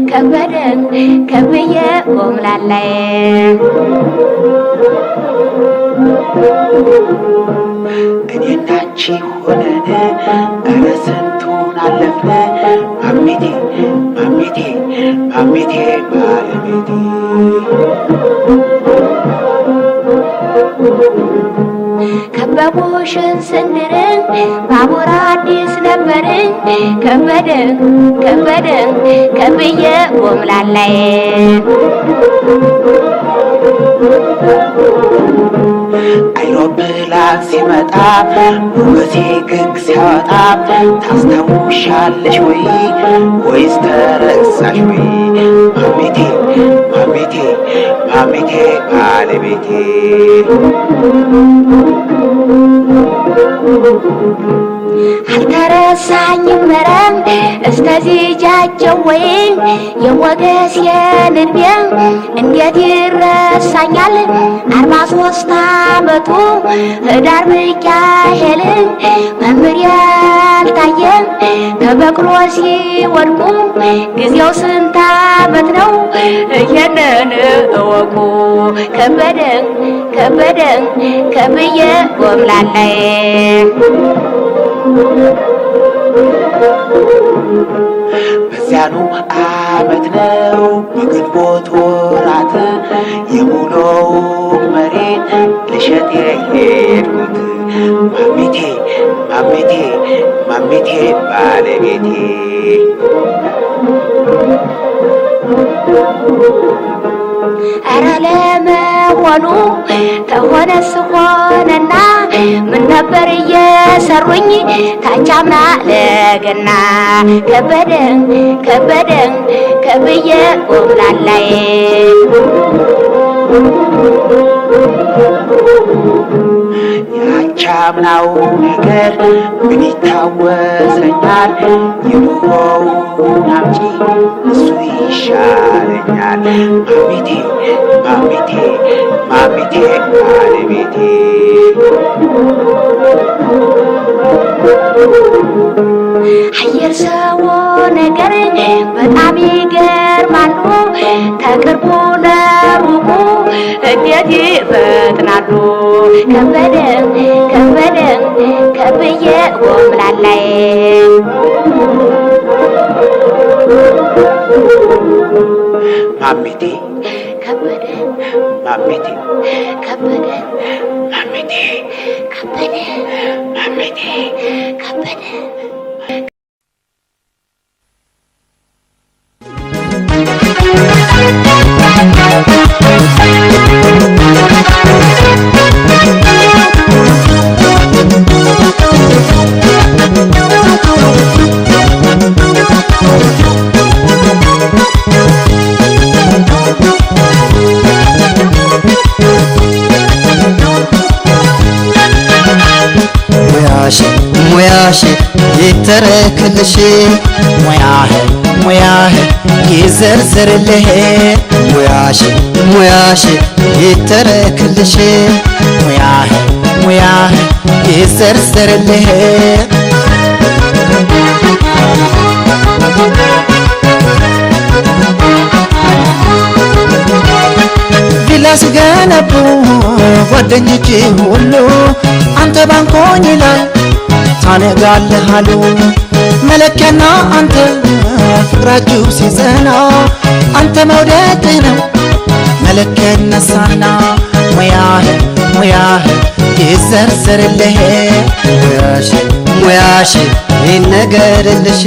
ከበደን ከብዬ ቆምላላይ እኔና አንቺ ሆነን ኧረ ስንቱን አለፍን ማሜቴ ማሜቴ ማሜቴ ባለቤቴ ከበቦሽን ስንድርን ባቡር አዲስ ነበርን ከበደን ከብዬ ቆምላላይ አይሮፕላን ሲመጣ ሞገሴ ግግ ሲያወጣ ታስታውሻለሽ ወይ ወይስ ተረሳሽ ወይ ማሜቴ ማሜቴ ማሜቴ ባለቤቴ አልተረሳኝም መረም እስከዚህ ጃቸው ወይ የሞገሴን ዕድሜ እንዴት ይረሳኛል 43 ዓመቱ ህዳር ሚካኤል መምህር ያልታየን ከበቅሎ ሲወድቁ ጊዜው ስንት ዓመት ነው ይሄንን እወቁ ከበደን ከብዬ ቆምላላይ በዚያኑ ዓመት ነው በግንቦት ወራት የሙሉው መሬት ልሸጥ የሄድኩት ማሜቴ ማሜቴ ማሜቴ ባለቤቴ ኧረ ለመሆኑ ተሆነስ ሆነና ምን ነበር እየሰሩኝ ታቻምና ለገና ከበደን ከብዬ ቆምላላይ ያቻምናው ነገር ምን ይታወሰኛል የድሮውን አምጪ እሱ ይሻለኛል ማሜቴ ማሜቴ ማሜቴ ባለቤቴ አየር ሰው ነገር በጣም ይገርማሉ ተቅርቡ ለሩቁ እንዴት ይፈጥናሉ ከበደን ከብዬ ቆምላላይ ማሜቴ ከበደን ማሜቴ ከበደን ማሜቴ ከበደን ማሜቴ ከበደን ሙያሽ ይተረክልሽ ሙያህ ይዘርዘርልህ ሙያሽ ይተረክልሽ ሙያህ ይዘርዘርልህ ቪላ ሲገነቡ ጓደኞቼ ሁሉ አንተ ባንኮኝ ይላል ታነጋለህ አሉ መለኪያና አንተ ፍቅራችሁ ሲጸና አንተ መውደድ ነው መለኪያ ይነሳና ሙያህ ይዘርዘርልህ ሙያሽ ይነገርልሽ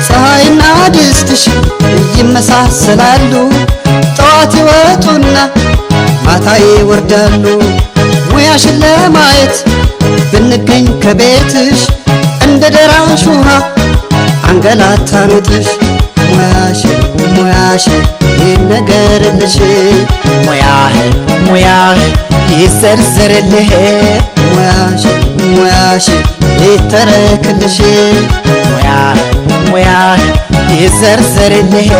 ፀሐይና ድስትሽ ይመሳሰላሉ ጠዋት ይወጡና ማታ ይወርዳሉ ሙያሽን ለማየት ብንገኝ ከቤትሽ እንደ ደራሽ ውሃ አንገላታንጥሽ ሙያሽ ይነገርልሽ ሙያህ ይዘርዘርልህ ሙያሽ ይተረክልሽ ሙያህ ይዘርዘርልህ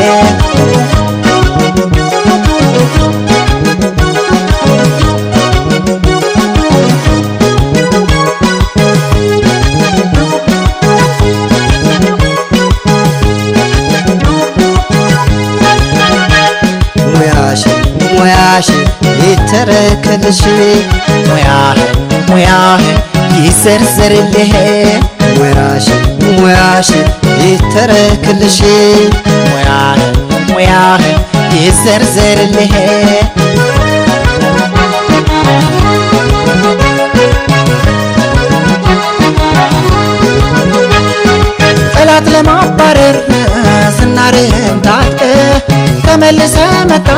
ሙያሽ ይተረክልሽ ሙያህ ይዘርዘርልህ ሙያሽ ይተረክልሽ ሙያህ ይዘርዘርልህ ጠላት ለማባረር ዝናርህን ታጥቀህ ተመልሰ መጣ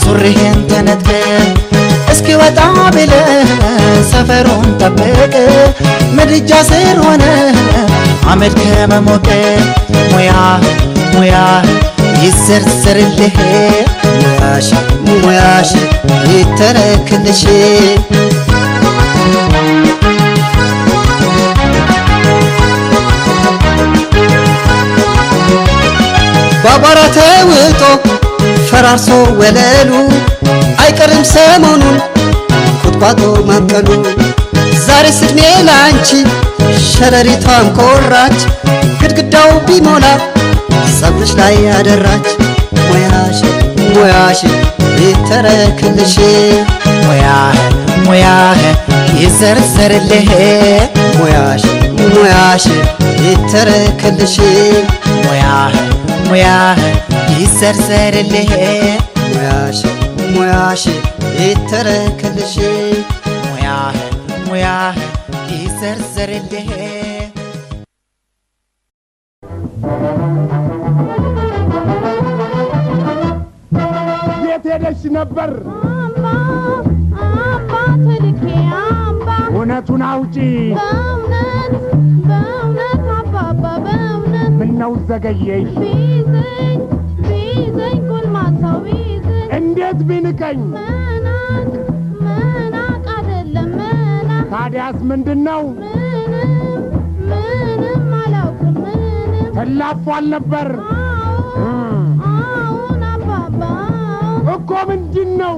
ሱሪህን ተነጥቀህ እስኪ ወጣ ብለህ ሰፈሩን ጠብቅ ምድጃ ስር ሆነ አመድ ከመሞቅ ሙያህ ይዘርዘርልህ ሙያሽ ይተረክልሽ ባባራ ተውጦ ፈራርሶ ወለሉ አይቀርም ሰሞኑን ቁጥቋጦ ማብቀሉ ዛሬስ ዕድሜ ላንቺ ሸረሪቷም ኮራች ግድግዳው ቢሞላ ፀጉርሽ ላይ ያደራች ሙያሽ ይተረክልሽ ሙያህ ይዘርዘርልህ ሙያሽ ይተረክልሽ ሙያህ ይዘርዘርልህ ሙያሽ ይተረክልሽ ሙያህ ይዘርዘርልህ የት ሄደሽ ነበር? አምባ ተልኬ አምባ እውነቱን አውጪ በእውነት አባባ በእውነት ምነው ዘገየሽ? ቢዘኝ ጎልማሳው ቢዘኝ እንዴት ቢንቀኝ? መናቅ አይደለም መናቅ ታዲያስ ምንድነው? ምንም አላውቅም ምንም ተላፏል ነበር አሁን አባባ እኮ ምንድነው?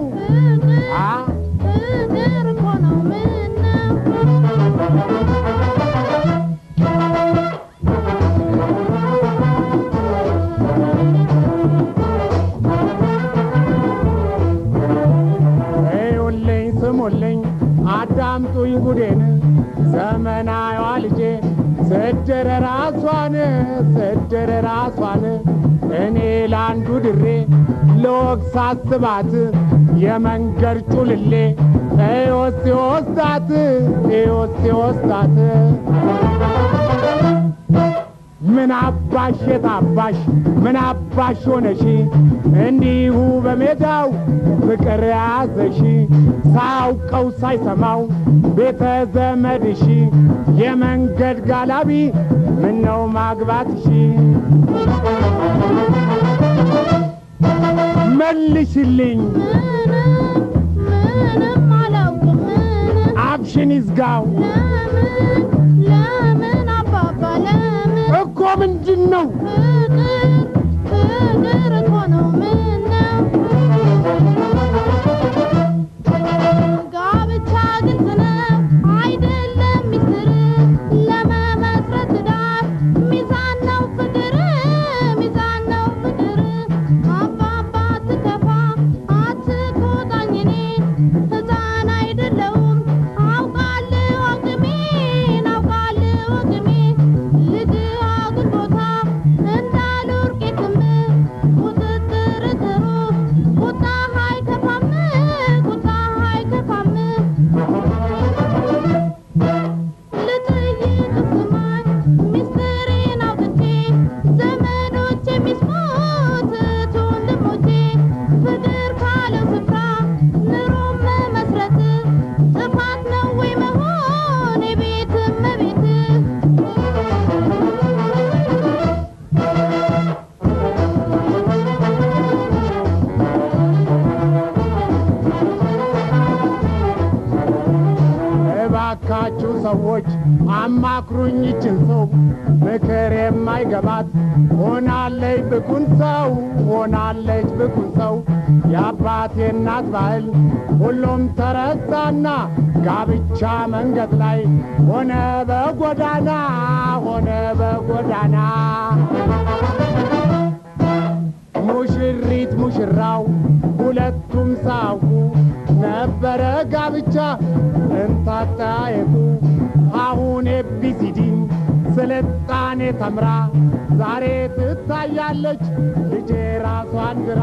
ፍቅር እኮ ነው ምነው ስሙልኝ አዳምጡኝ ጉዴን ዘመናዊዋ ልጄ ስድር ራሷን እኔ ላንዱ ድሬ ለወግ ሳስባት የመንገድ ጩልሌ ወስዳት ምን አባሽ የታባሽ ምን አባሽ ሆነሽ እንዲሁ በሜዳው ፍቅር ያዘሽ ሳውቀው ሳይሰማው ቤተ ዘመድሽ የመንገድ ጋላቢ ምነው ማግባትሽ መልሽልኝ ምንም አላውቅም አብሽን ይዝጋው ለምን አባባ ለምን እኮ ምንድነው ፍቅር እኮ ነው ምነው ጋብቻ ግልጽ ነው አይደለም ሚስጥር ለመመስረት ዳር ሚዛን ነው ፍቅር አባባ አትከፋ አትቆጣኝ እኔን ሕፃን አይደለሁም አውቃለሁ አቅሜን ልጅ አጉል ቦታ እንዳልወርቅ የትም ቁጥጥር ጥሩ ቁጣ አይከፋም ልጥይቅ ስማኝ ሚስጥሬን አውጥቼ ዘመዶቼ የሚስሙት ወንድሞቼ ፍቅር ካለው ስፍራ ኑሮ መመስረት ጥፋት ነው ወይ መሆን የቤት እመቤት ሰዎች አማክሩኝ ይችን ሰው ምክር የማይገባት ሆናለች ብኩን ሰው ሆናለች ብኩን ሰው የአባቴ እናት ባህል ሁሉም ተረሳና ጋብቻ መንገድ ላይ ሆነ በጎዳና ሆነ በጎዳና ሙሽሪት ሙሽራው ሁለቱም ሳውቁ ነበረ ጋብቻ እንታጣየቱ አሁን ኤቢሲዲን ስልጣኔ ተምራ ዛሬ ትታያለች ልጄ ራሷን ግራ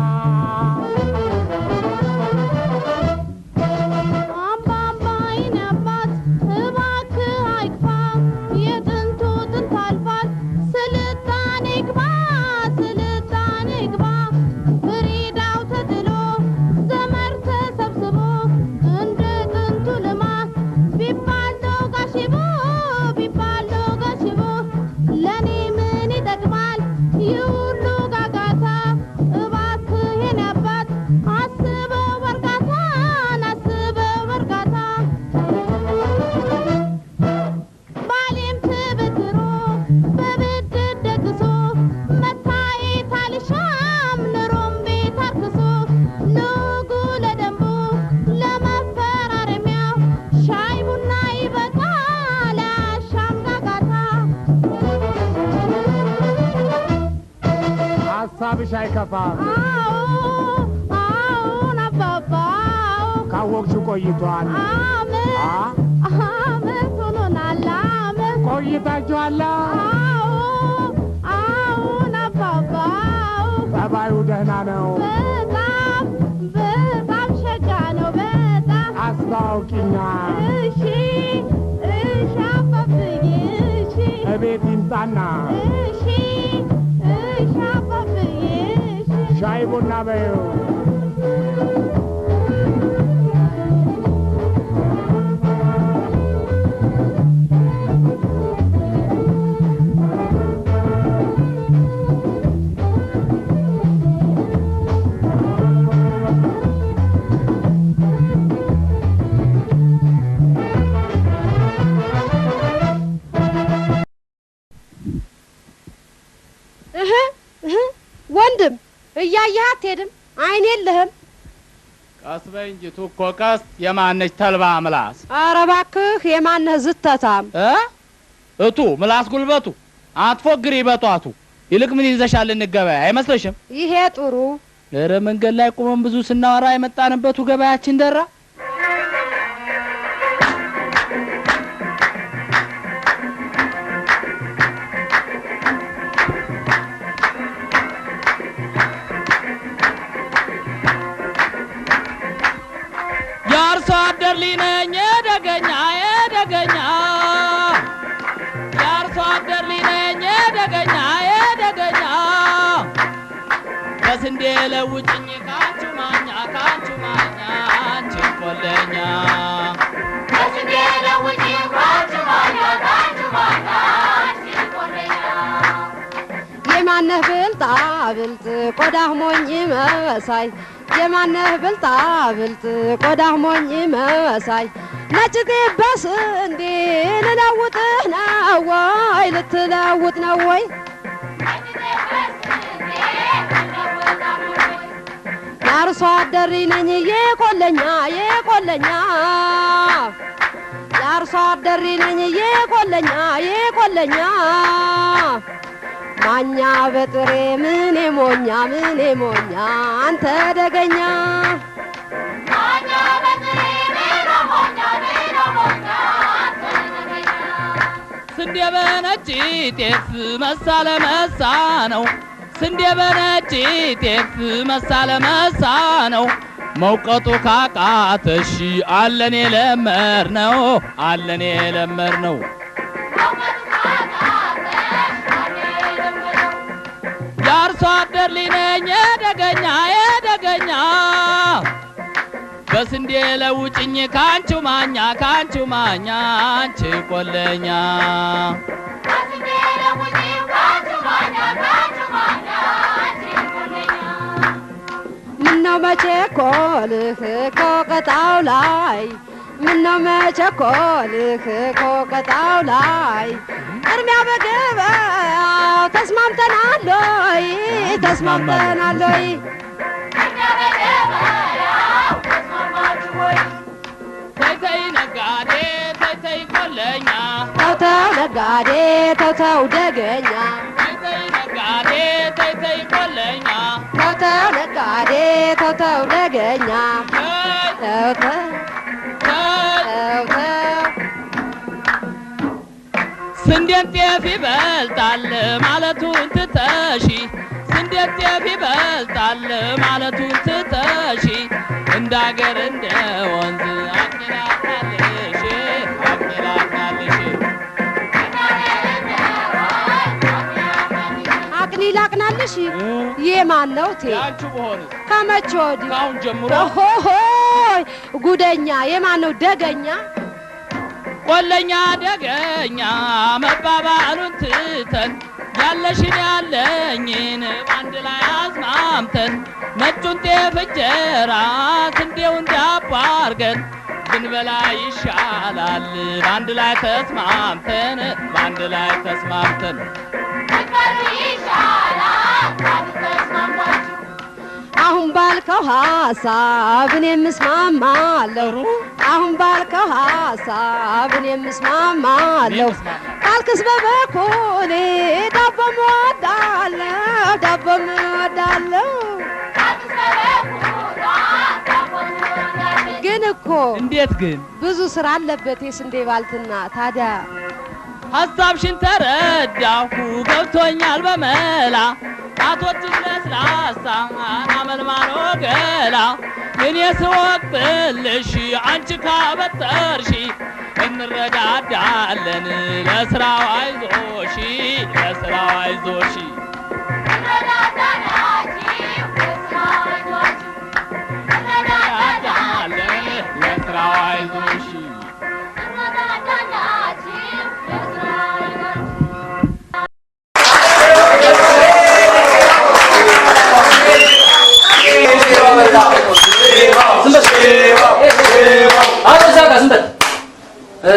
ሀሳብሽ አይከፋም አዎን አባባ ካወቅሽው ቆይቷል አመት ሆኖናል አመት ቆይታችኋል አዎን አባባ ጠባዩ ደህና ነው በጣም ሸጋ ነው በጣም አስታውቂኛ እሺ አባብዬ እሺ እቤት ይምጣና እሺ አባብዬ ሻይ ቡና በይው ወንድም እያየህ አትሄድም? አይን የለህም? ቀስ በይ እንጂ ቱኮ ቀስ። የማነች ተልባ ምላስ? ኧረ እባክህ የማነህ ዝተታም እቱ ምላስ ጉልበቱ አትፎግሪ በጧቱ። ይልቅ ምን ይዘሻል እንገበያ አይመስልሽም? ይሄ ጥሩ። ኧረ መንገድ ላይ ቆመን ብዙ ስናወራ የመጣንበቱ ገበያችን ደራ። የአርሶ አደር ሊነኝ የደገኛ የአርሶ አደር ሊነኝ የደገኛ በስንዴ ለውጭኝ ካንቹ ማኛ አንቺ ቆለኛ በስንዴ ለውጭኝ ካንቹ ማኛ አንቺ ቆለኛ የማነህ ብልጣ ብልጥ ቆዳህ ሞኝ መሳይ የማነህ ብልጣ ብልጥ ቆዳህ ሞኝ መሳይ ነጭ ጤበስ እንዴ ልለውጥህ ነው ወይ ልትለውጥ ነው ወይ የአርሶ አደር ነኝ የቆለኛ የአርሶ አደር ነኝ የቆለኛ ማኛ በጥሬ ምኔ ሞኛ አንተ ደገኛ ማኛ በጥሬ ምኔ ሞኛ አንተ ደገኛ ስንዴ በነጭ ጤፍ መሳ ለመሳ ነው ስንዴ በነጭ ጤፍ መሳ ለመሳ ነው መውቀጡ ካቃተሽ አለኔ ለመር ነው የአርሶ አደር ሊነኝ የደገኛ በስንዴ ለውጭኝ ካንቹ ማኛ አንቺ ቆለኛ በስንዴ ለውጭኝ ካንቹ ማኛ አንቺ ቆለኛ ምነው መቼኮልህ ከወቀጣው ላይ ምነው መቸኮልህ ኮከታው ላይ እርሚያ በገበያው ተስማምተናል ወይ ተስማምተናል ወይ ተይ ነጋዴ ተይ ቆለኛ ተው ነጋዴ ተው ደገኛ ተይ ነጋዴ ተይ ቆለኛ ተው ነጋዴ ተው ደገኛ ተው ስንዴን ጤፍ ይበልጣል ማለቱን ትተሺ ስንዴን ጤፍ ይበልጣል ማለቱን ትተሺ እንዳገር እንደ ወንዝ አቅላታልሽ አቅሊል አቅናልሽ የማን ነው ቴ ያንቺ በሆነ ከመቼ ወዲህ ካሁን ጀምሮ ሆይ ጉደኛ የማን ነው ደገኛ ቆለኛ ደገኛ መባባሉን ትተን ያለሽን ያለኝን ባንድ ላይ አስማምተን ነጩን ጤፍ እንጀራ ስንዴውን ዳቦ አርገን ብንበላ ይሻላል ባንድ ላይ ተስማምተን ባንድ ላይ ተስማምተን አሁን ባልከው ሐሳብ እኔም እስማማለሁ አሁን ባልከው ሐሳብ እኔም እስማማለሁ ካልክስ በበኩሌ ዳቦም እወዳለሁ ግን እኮ እንዴት ግን ብዙ ስራ አለበት የስንዴ ባልትና ታዲያ ሐሳብሽን ተረዳሁ ገብቶኛል በመላ ጣቶችሽ ለስላሳ አመልማሎ ገላ እኔ ስወቅልሽ አንቺ ካበጠርሽ እንረዳዳለን ለስራው አይዞሽ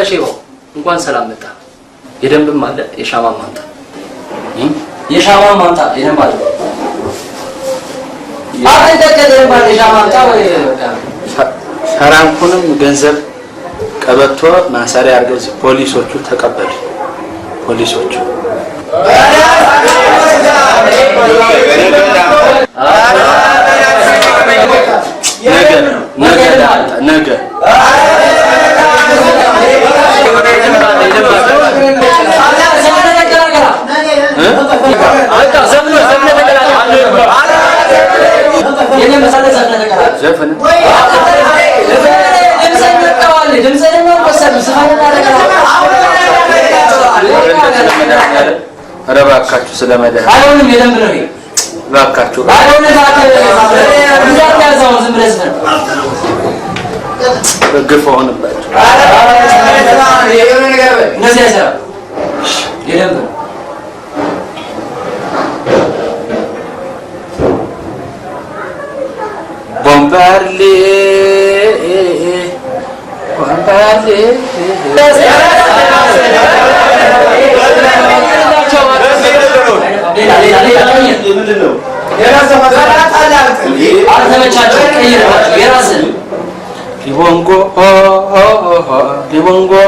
እሺው እንኳን ሰላም መጣ የደንብም አለ የሻማም ማምጣ የሻማም ማምጣ የደንብ አለ አረንተከደም የሻማም ማምጣ ወይ ፈራንኩንም ገንዘብ ቀበቶ ማሰሪያ አርገው ፖሊሶቹ ተቀበሉ ፖሊሶቹ ነገ እባካችሁ ስለመደህ አይሆንም የለም ነው እባካችሁ አይሆንም ዝም ብለህ ግፍ ሆነባችሁ እነዚህ አይሰራ የለም ቦምባርሌ Libongo, libongo.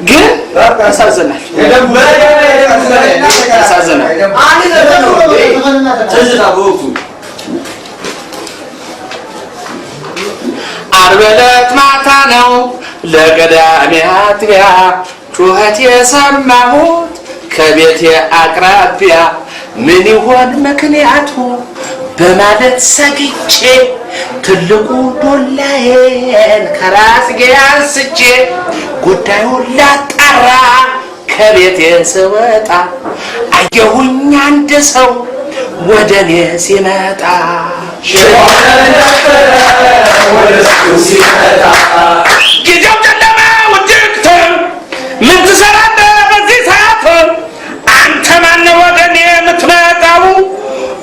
ግን ያሳዝናል ዓርብ ዕለት ማታ ነው ለቀዳሜ አጥቢያ ጩኸት የሰማሁት ከቤቴ አቅራቢያ ምን ይሆን ምክንያቱ በማለት ሰግቼ ትልቁ ዶላዬን ከራስጌ አንስቼ ጉዳዩን ላጣራ ከቤቴ ስወጣ አየሁኝ አንድ ሰው ወደ እኔ ሲመጣ ጊዜው ጨለማ ውድቅት ምን ትሰራለህ በዚህ ሰዓት አንተ ማነህ ወደ እኔ የምትመጣው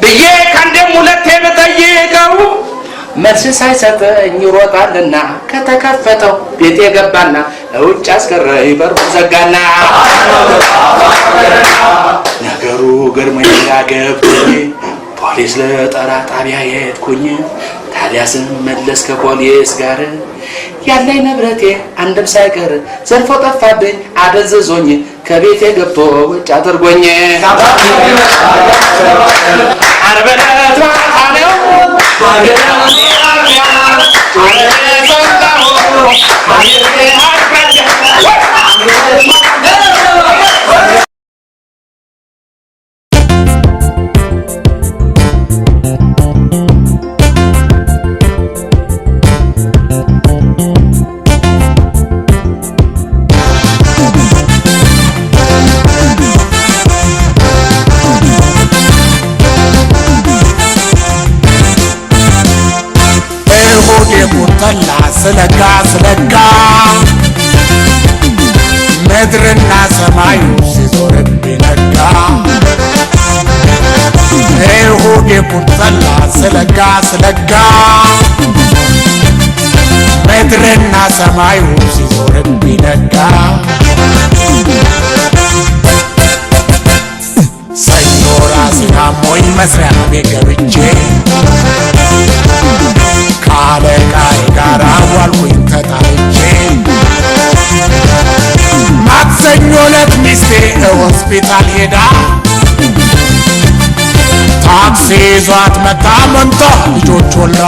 ብዬ ከአንዴም ሁለቴ ብጠይቀው መልስ ሳይሰጠኝ ይሮጣልና ከተከፈተው ቤቴ ገባና ውጭ አስቀረኝ በሩን ዘጋና ነገሩ ገርሞኝ ገብቶኝ ፖሊስ ለጠራ ጣቢያ ሄድኩኝ። ታዲያ ስመለስ ከፖሊስ ጋር ያለኝ ንብረቴ አንድም ሳይቀር ዘርፎ ጠፋብኝ አደንዝዞኝ ከቤቴ ገብቶ ውጭ አድርጎኝ ዓርብ ዕለት ማታ ነው ስለጋ ስለጋ ምድርና ሰማዩ ሲዞርብኝ ነጋ እሁድ የቁጠላ ስለጋ ስለጋ ምድርና ሰማዩ ሲዞርብኝ ነጋ ሰኞ ራሴን አሞኝ መስሪያ ቤት ገብቼ ካለቃዬ ጋር ዋልኩኝ ተጣልቼ ማክሰኞ ዕለት ሚስቴ ሆስፒታል ሄዳ ታክሲ ይዟት መጣ መንታ ልጆች ወልዳ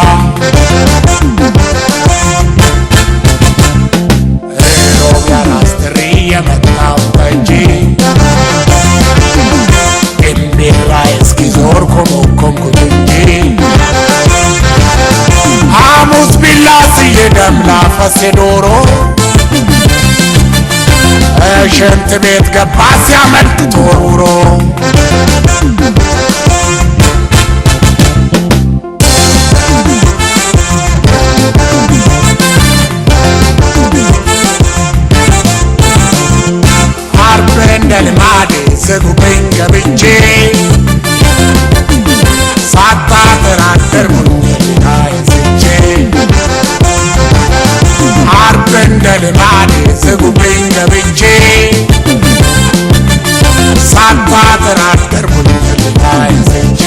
ሮብ ያላስትሪ የመጣው ጠጪ እምቢራዬ እስኪዞር ኮመኮምኩት እንጂ ሐሙስ ቢላ ሲሄደም ላፈሴ ዶሮ ሽንት ቤት ገባ ሲያመልጥ ተወርውሮ ዓርብ እንደ ልማዴ ዘጉብኝ ገብቼ ሳታጠራጠርኩኝ ዓርብ እንደ ልማዴ ዝጉብኝ ገብቼ ሳታጠራጠርኩኝ ልታይ ዘቼ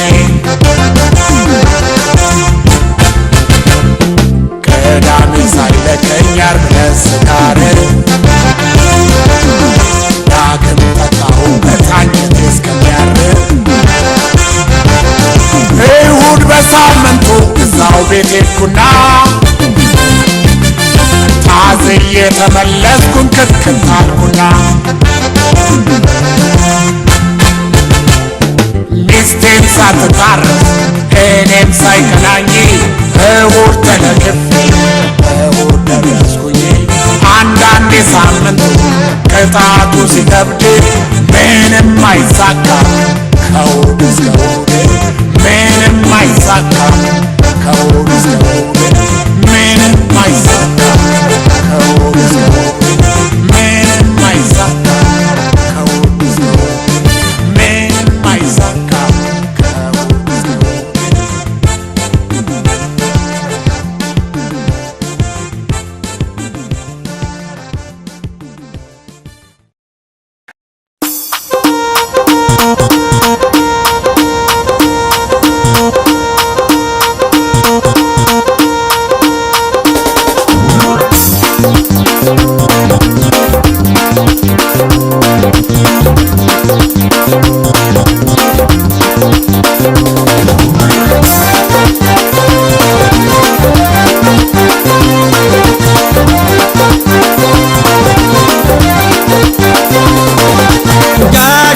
ቅዳሜ ሳይለቀኝ ዓርብ ዕለት ስካር ዳግም ጠጣሁበት አንጀቴ እስከሚያርፍ እሁድ በሳምንቱ እዛው ቤት ሄድኩና ታዝዬ ተመለስኩኝ ክትክት አልኩና ሚስቴን ሳትታረስ እኔም ሳይቀናኝ እሁድ ተለግፌ እሁድ ደረስኩኝ። አንዳንዴ ሳምንቱ ቅጣቱ ሲከብድ ምንም አይሳካ ከእሁድ እስከ እሁድ ምንም አይሳካ ከእሁድ እስከ እሁድ ምንም አይሳካ ከእሁድ እስከ እሁድ ምንም አይሳካ ከእሁድ እስከ እሁድ ምንም አይሳካ ከእሁድ እስከ እሁድ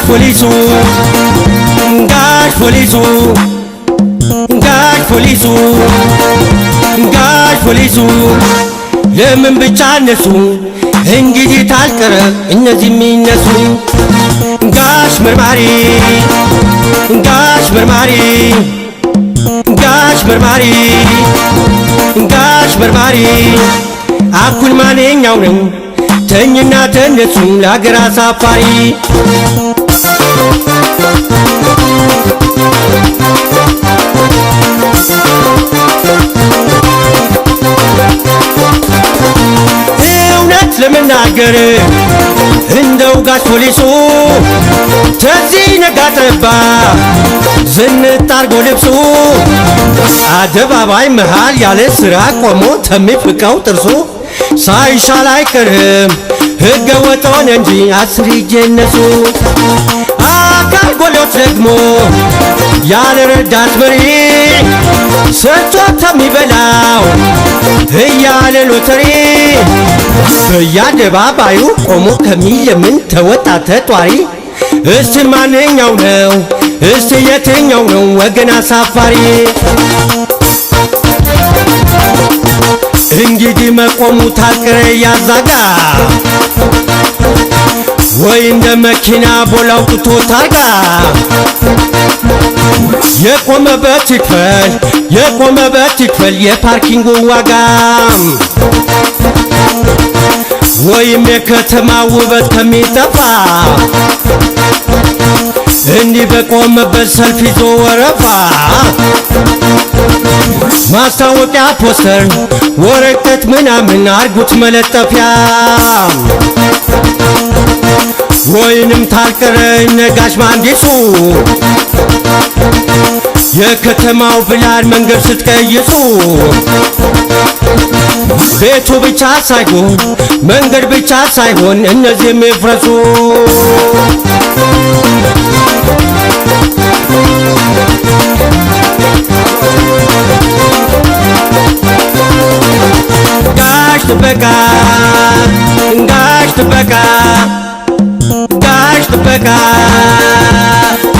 Polisu, polisu, polisu, polisu, ለምን ብቻ እነሱ እንግዲህ ታልቀረ እነዚህ የሚነሱ ጋሽ መርማሪ ጋሽ መርማሪ ጋሽ መርማሪ ጋሽ መርማሪ አኩል ማንኛው ነው ተኝና ተነሱ ለአገር አሳፋሪ እውነት ለመናገር እንደው ጋሽ ፖሊሱ ተዚህ ነጋ ጠባ ዝንጥ አርጎ ልብሱ አደባባይ መሃል ያለ ስራ ቆሞ ተሚፍቀው ጥርሱ ሳይሻል አይቀርም ሕገ ወጥ ሆነ እንጂ አስር ይጀነሱ አካል ጎሎት ደግሞ ያለ ረዳት መሪ ሰርቶት የሚበላው እያለ ሎተሪ በየአደባባዩ ቆሞ ከሚለምን ተወጣ ተጧሪ እስቲ ማንኛው ነው እስቲ የትኛው ነው ወገን አሳፋሪ እንግዲህ መቆሙ ታልቀረ ያዛጋ ወይ እንደ መኪና ቦላው ቁቶ ታርጋ የቆመበት ይክፈል የፓርኪንጉ ዋጋ ወይም የከተማ ውበት ከሚጠፋ እንዲህ በቆመበት ሰልፍ ይዞ ወረፋ ማስታወቂያ ፖስተር ወረቀት ምናምን አርጉት መለጠፊያ ወይንም ታልቀረ ነጋሽ ማንዲሱ የከተማው ብላን መንገድ ስትቀይሱ ቤቱ ብቻ ሳይሆን መንገድ ብቻ ሳይሆን እነዚህም ይፍረሱ ጋሽ ጥበቃ ጋሽ ጥበቃ ጋሽ ጥበቃ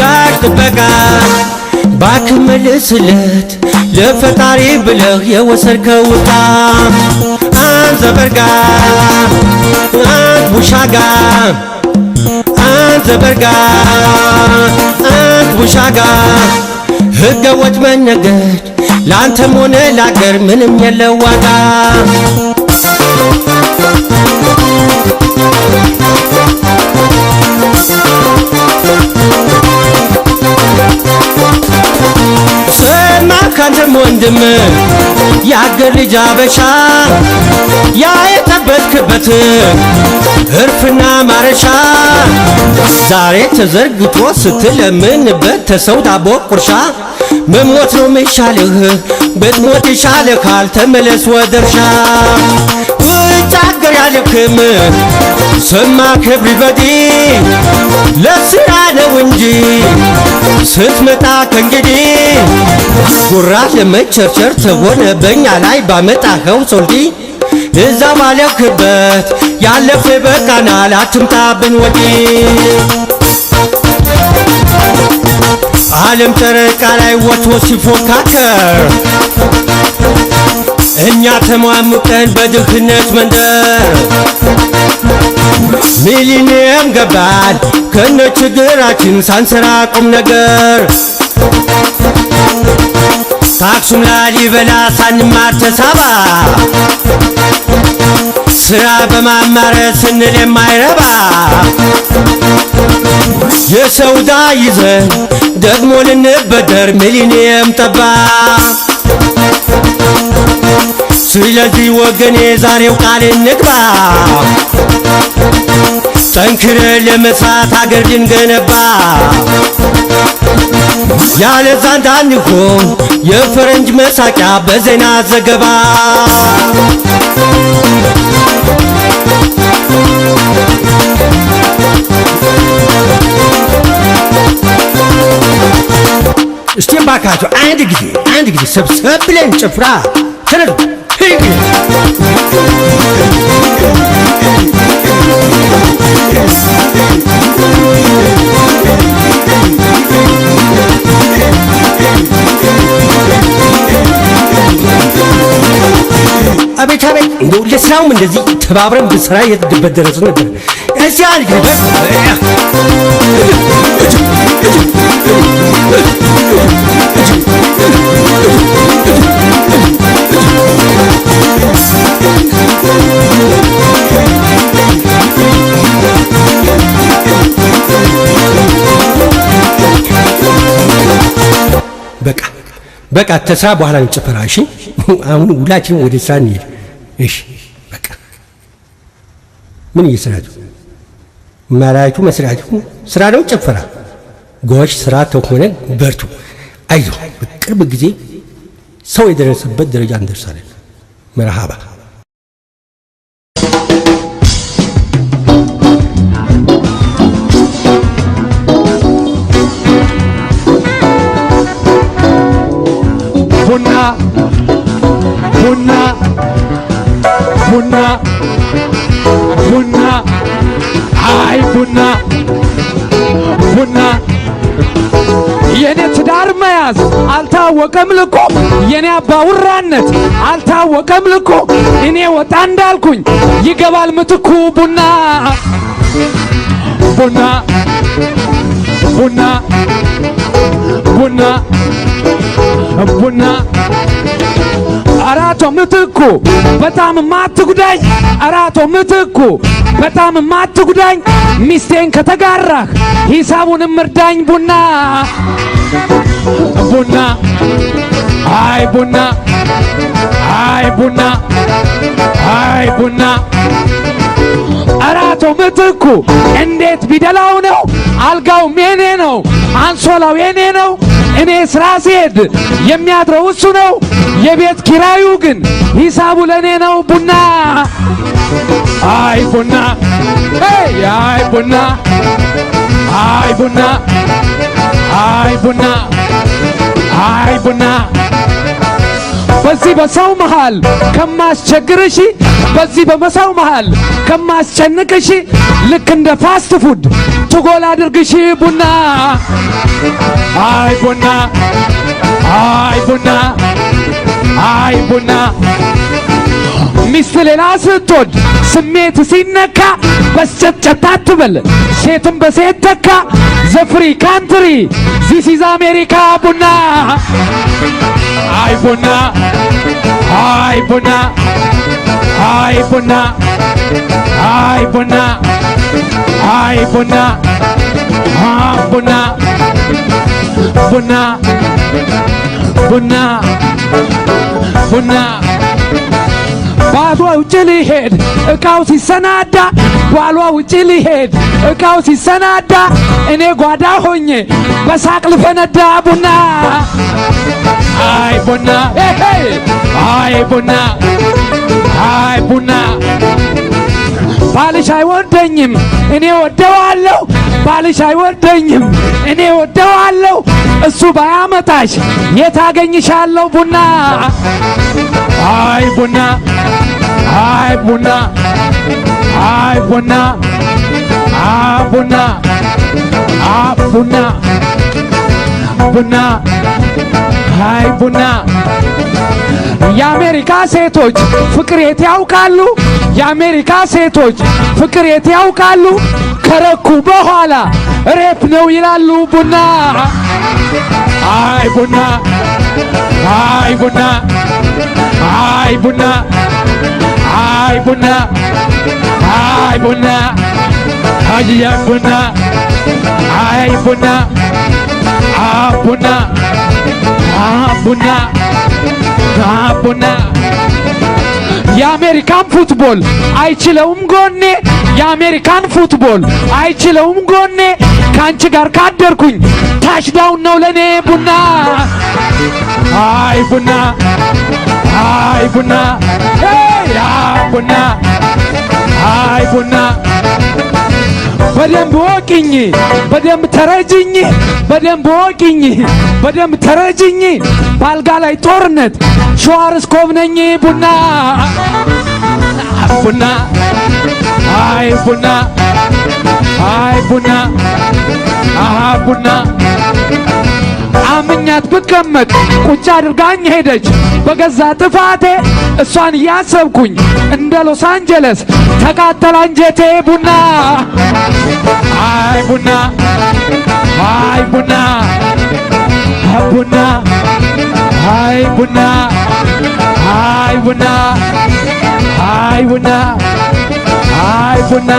ጋሽ ጥበቃ ባክህ መልስለት ለፈጣሪ ብለህ የወሰድከው ዕቃ አንተ በርጋ አንተ ውሻጋ አንተ በርጋ አንተ ውሻጋ ሕገ ወጥ መነገድ ለአንተም ሆነ ለአገር ምንም የለው ዋጋ ሰማ ካንተም ወንድም የአገር ልጅ አበሻ ያ የጠበትክበት እርፍና ማረሻ ዛሬ ተዘርግቶ ስትለምንበት ተሰው ዳቦ ቁርሻ መሞት ነው ሚሻልህ ብትሞት ይሻልሃል ተመለስ ወደ እርሻ ውጭ አገር ያለክም ሰማ ኤቭሪባዲ ለስራ ነው እንጂ ስትመጣ ከእንግዲህ ጉራ ለመቸርቸር ተሆነ በእኛ ላይ ባመጣኸው ሶልዲ እዛ ባለክበት ያለፈ በቃናል አትምጣብን ወዲህ ዓለም ጨረቃ ላይ ወጥቶ ሲፎካከር እኛ ተሟሙቀን በድህነት መንደር ሚሊኒየም ገባን ከነ ችግራችን ሳንሰራ ቁም ነገር ታክሱም ላሊበላ ሳንማር ተሳባ ስራ በማማረት ስንል የማይረባ የሰውዳ ይዘን ደግሞ ልንበደር ሚሊኒየም ጠባ ስለዚህ ወገኔ ዛሬው ቃል እንግባ ጠንክረን ለመስራት አገር ልንገነባ ያለዛ እንዳንሆን የፈረንጅ መሳቂያ በዜና ዘገባ እስቲ ባካችሁ አንድ ጊዜ ሰብሰብ ብለን ጭፍራ ተነዱ አቤት እንደው ስራውም እንደዚህ ተባብረን ብንሰራ የትድበት ደረስ ነበር። እዚያ አንግዲህ በቃ ተስራ በኋላ ነው ጭፈራ። እሺ አሁን ሁላችንም ወደ ስራ እንሄድ። እሺ በቃ ምን እየሰራችሁ ማራችሁ? መስራችሁ ስራ ነው ጭፈራ? ጎሽ ስራ ተሆነ በርቱ፣ አይዞህ። በቅርብ ጊዜ ሰው የደረሰበት ደረጃ እንደርሳለን። መርሃባ ቡና ቡና ቡና ቡና አይ ቡና ቡና የኔ ትዳር መያዝ አልታወቀም ልኮ የኔ አባውራነት አልታወቀም ልኮ እኔ ወጣ እንዳልኩኝ ይገባል ምትኩ ቡና ቡና ቡና ቡና ቡና አራቶ ምትኩ በጣም ማትጉዳኝ አራቶ ምትኩ በጣም ማትጉዳኝ ሚስቴን ከተጋራህ ሂሳቡንም እርዳኝ ቡና ቡና አይ ቡና አይ ቡና አይ ቡና አራቶ ምትኩ እንዴት ቢደላው ነው አልጋውም የኔ ነው አንሶላው የኔ ነው እኔ ስራ ሲሄድ የሚያድረው እሱ ነው የቤት ኪራዩ ግን ሂሳቡ ለኔ ነው ቡና አይ ቡና አይ ቡና አይ ቡና አይ ቡና አይ ቡና በዚህ በሰው መሃል ከማስቸግርሽ በዚህ በመሰው መሃል ከማስጨንቅሽ ልክ እንደ ፋስት ፉድ ትጎል አድርግሽ ቡና አይ ቡና አይ ቡና አይ ቡና ሚስት ሌላ ስትወድ ስሜት ሲነካ በስጨብጨብ አትበል ሴትም በሴት ተካ ዘፍሪ ካንትሪ ዚስ ኢዝ አሜሪካ ቡና አይ ቡና አይ ቡና አይ ቡና አይ ቡና አይ ቡና ቡና ቡና ቡና ቡና ባሏ ውጭ ሊሄድ እቃው ሲሰናዳ ባሏ ውጭ ሊሄድ እቃው ሲሰናዳ እኔ ጓዳ ሆኜ በሳቅ ልፈነዳ ቡና አይ ቡና አይ ቡና አይ ቡና ባልሽ አይወደኝም እኔ ወደዋለሁ ባልሽ አይወደኝም እኔ ወደዋለሁ እሱ ባያመጣሽ የታገኝሻለሁ ቡና አይ ቡና አይ ቡና አይ ቡና ቡና ቡና ቡና አይ ቡና የአሜሪካ ሴቶች ፍቅር የት ያውቃሉ የአሜሪካ ሴቶች ፍቅር የት ያውቃሉ ከረኩ በኋላ ሬፕ ነው ይላሉ ቡና አይ ቡና አይ ቡና አይ ቡና አይ ቡና አይ ቡና አይ ቡና አይ ቡና ቡና ቡና ቡና የአሜሪካን ፉትቦል አይችለውም ጎኔ የአሜሪካን ፉትቦል አይችለውም ጎኔ ካንቺ ጋር ካደርኩኝ ታሽዳውን ነው ለኔ ቡና አይ ቡና አይ ቡና ቡና አይ ቡና በደንብ ወቂኝ በደንብ ተረጅኝ በደንብ ወቂኝ በደንብ ተረጅኝ ባልጋ ላይ ጦርነት ሸዋርስኮቭ ነኝ ቡና ቡና አይ ቡና አይ ቡና ቡና አምኛት ብቀመጥ ቁጭ አድርጋኝ ሄደች በገዛ ጥፋቴ እሷን እያሰብኩኝ እንደ ሎስ አንጀለስ ተቃጠለ አንጀቴ ቡና አይ ቡና አይ ቡና ቡና አይ ቡና አይ ቡና አይ ቡና አይ ቡና